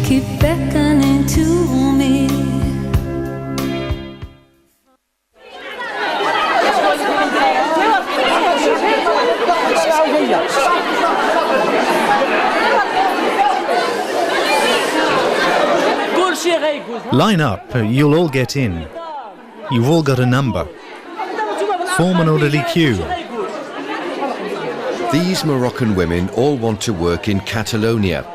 keep beckoning to me. Line up, you'll all get in. You've all got a number. Form an orderly queue. These Moroccan women all want to work in Catalonia.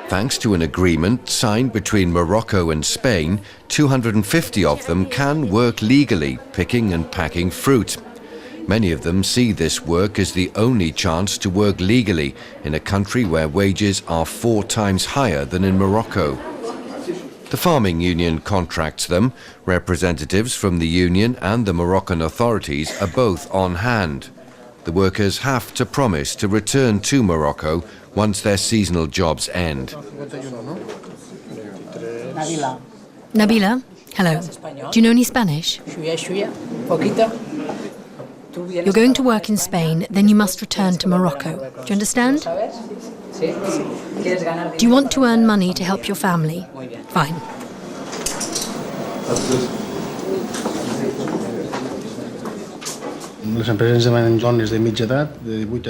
Thanks to an agreement signed between Morocco and Spain, 250 of them can work legally, picking and packing fruit. Many of them see this work as the only chance to work legally in a country where wages are 4 times higher than in Morocco. The farming union contracts them. Representatives from the union and the Moroccan authorities are both on hand. The workers have to promise to return to Morocco once their seasonal jobs end. Nabila, hello. Do you know any Spanish? You're going to work in Spain, then you must return to Morocco. Do you understand? Do you want to earn money to help your family? Fine.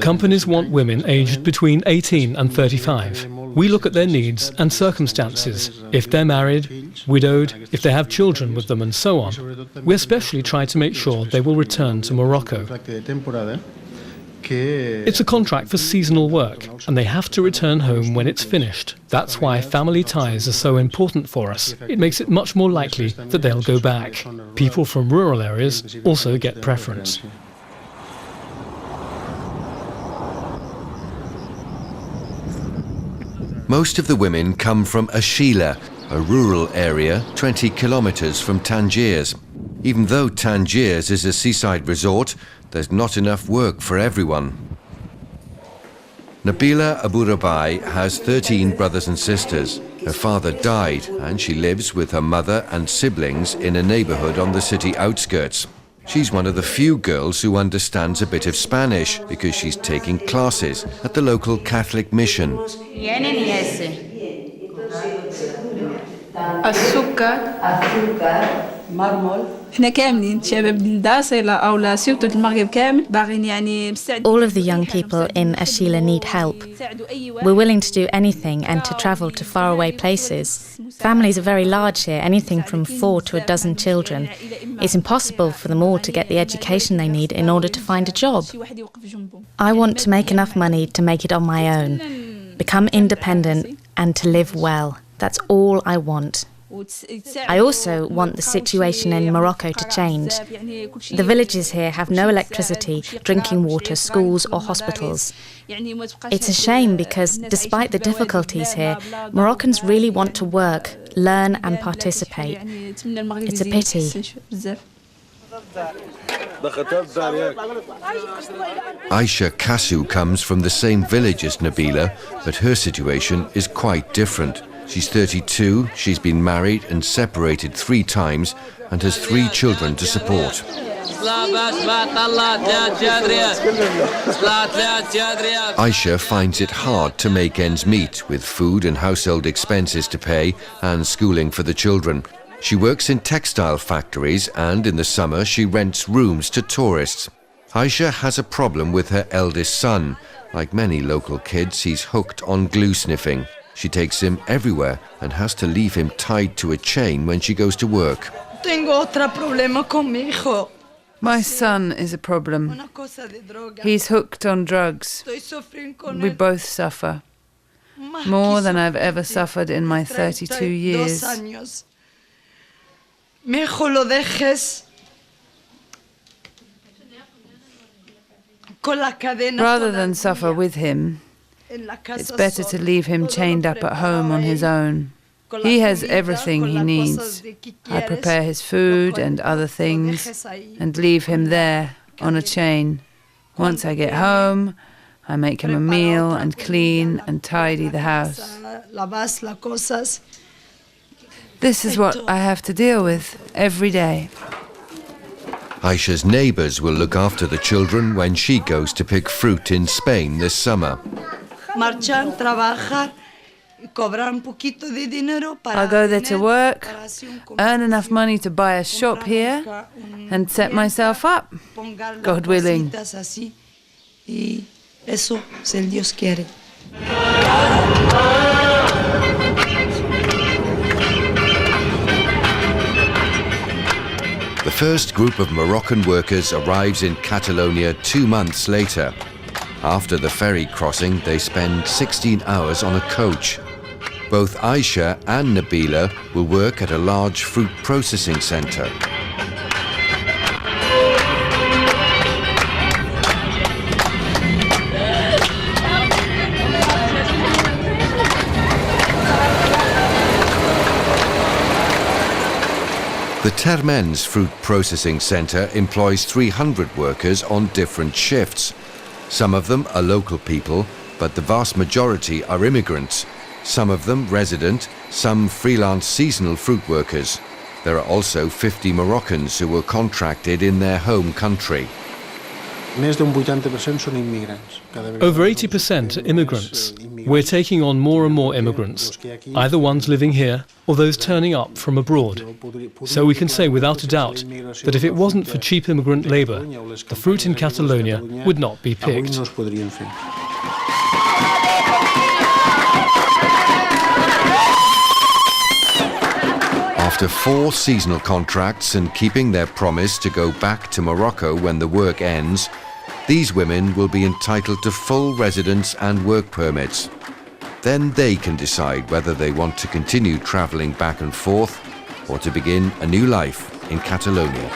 Companies want women aged between 18 and 35. We look at their needs and circumstances, if they're married, widowed, if they have children with them and so on. We especially try to make sure they will return to Morocco. It's a contract for seasonal work, and they have to return home when it's finished. That's why family ties are so important for us. It makes it much more likely that they'll go back. People from rural areas also get preference. Most of the women come from Ashila, a rural area 20 kilometers from Tangiers. Even though Tangiers is a seaside resort, there's not enough work for everyone. Nabila Abourabai has 13 brothers and sisters. Her father died and she lives with her mother and siblings in a neighborhood on the city outskirts. She's one of the few girls who understands a bit of Spanish because she's taking classes at the local Catholic mission. احنا كاملين شباب الداصلة أو سيرتو المغرب كامل باغين يعني مستعد. All of the young people in Ashila need help. We're willing to do anything and to travel to faraway places. Families are very large here, anything from 4 to a dozen children. It's impossible for them all to get the education they need in order to find a job. I want to make enough money to make it on my own, become independent and to live well. That's all I want. I also want the situation in Morocco to change. The villages here have no electricity, drinking water, schools or hospitals. It's a shame because, despite the difficulties here, Moroccans really want to work, learn and participate. It's a pity. Aisha Kassu comes from the same village as Nabila, but her situation is quite different. She's 32, she's been married and separated 3 times and has 3 children to support. Aisha finds it hard to make ends meet with food and household expenses to pay and schooling for the children. She works in textile factories and in the summer she rents rooms to tourists. Aisha has a problem with her eldest son. Like many local kids, he's hooked on glue sniffing. She takes him everywhere and has to leave him tied to a chain when she goes to work. My son is a problem. He's hooked on drugs. We both suffer. More than I've ever suffered in my 32 years. Rather than suffer with him, it's better to leave him chained up at home on his own. He has everything he needs. I prepare his food and other things and leave him there on a chain. Once I get home, I make him a meal and clean and tidy the house. This is what I have to deal with every day. Aisha's neighbours will look after the children when she goes to pick fruit in Spain this summer. I'll go there to work, earn enough money to buy a shop here, and set myself up, God willing. The first group of Moroccan workers arrives in Catalonia 2 months later. After the ferry crossing, they spend 16 hours on a coach. Both Aisha and Nabila will work at a large fruit processing centre. The Termen's fruit processing centre employs 300 workers on different shifts. Some of them are local people, but the vast majority are immigrants. Some of them resident, some freelance seasonal fruit workers. There are also 50 Moroccans who were contracted in their home country. Over 80% are immigrants. We're taking on more and more immigrants, either ones living here or those turning up from abroad. So we can say without a doubt that if it wasn't for cheap immigrant labour, the fruit in Catalonia would not be picked. After 4 seasonal contracts and keeping their promise to go back to Morocco when the work ends, these women will be entitled to full residence and work permits. Then they can decide whether they want to continue travelling back and forth or to begin a new life in Catalonia.